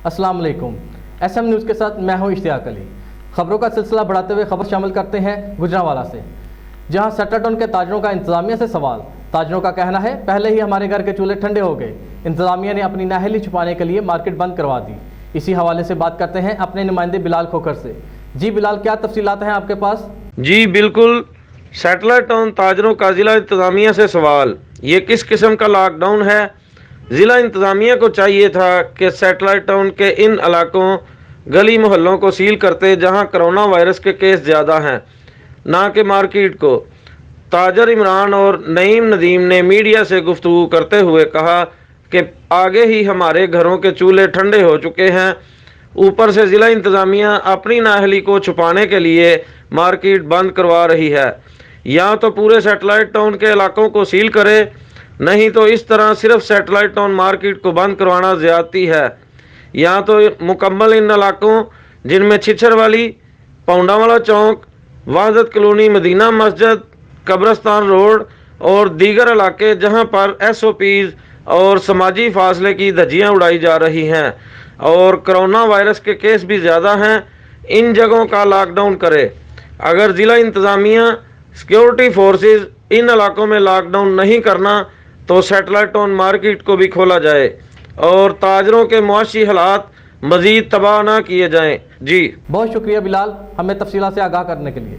अस्सलाम वालेकुम। SM news के साथ मैं हूं इश्तियाक अली। खबरों का सिलसिला बढ़ाते हुए खबर शामिल करते हैं गुजरांवाला से, जहां सेटलाटोन के ताजरों का इंतजामिया से सवाल। ताजरों का कहना है, पहले ही हमारे घर के चूल्हे ठंडे हो गए, इंतजामिया ने अपनी नाअहली छुपाने के लिए मार्केट बंद करवा दी। इसी हवाले से बात करते हैं अपने नुमाइंदे बिलाल खोखर से। जी बिलाल, क्या तफसीलात हैं आपके पास? जी बिल्कुल, सैटेलाइट टाउन ताजरों का ज़िला इंतज़ामिया से सवाल। ये किस किस्म का लॉकडाउन है? ज़िला इंतज़ामिया को चाहिए था कि सैटेलाइट टाउन के इन इलाकों, गली मोहल्लों को सील करते जहां कोरोना वायरस के केस ज़्यादा हैं, ना कि मार्केट को। ताजर इमरान और नईम नदीम ने मीडिया से गुफ्तगू करते हुए कहा कि आगे ही हमारे घरों के चूल्हे ठंडे हो चुके हैं, ऊपर से ज़िला इंतज़ामिया अपनी नाअहली को छुपाने के लिए मार्केट बंद करवा रही है। या तो पूरे सैटेलाइट टाउन के इलाकों को सील करे, नहीं तो इस तरह सिर्फ सैटेलाइट टाउन मार्केट को बंद करवाना ज़्यादती है। या तो मुकम्मल इन इलाकों जिनमें छिछरवाली, पौंडावाला चौक, वहादत कॉलोनी, मदीना मस्जिद, कब्रस्तान रोड और दीगर इलाके जहां पर SOPs और समाजी फासले की धज्जियां उड़ाई जा रही हैं और कोरोना वायरस के केस भी ज़्यादा हैं, इन जगहों का लॉकडाउन करे। अगर ज़िला इंतज़ामिया, सिक्योरिटी फोर्सेस इन इलाकों में लॉकडाउन नहीं करना तो सैटेलाइट टाउन मार्केट को भी खोला जाए और ताजरों के मुआशी हालात मज़ीद तबाह ना किए जाएं। जी बहुत शुक्रिया बिलाल, हमें तफसीलात से आगाह करने के लिए।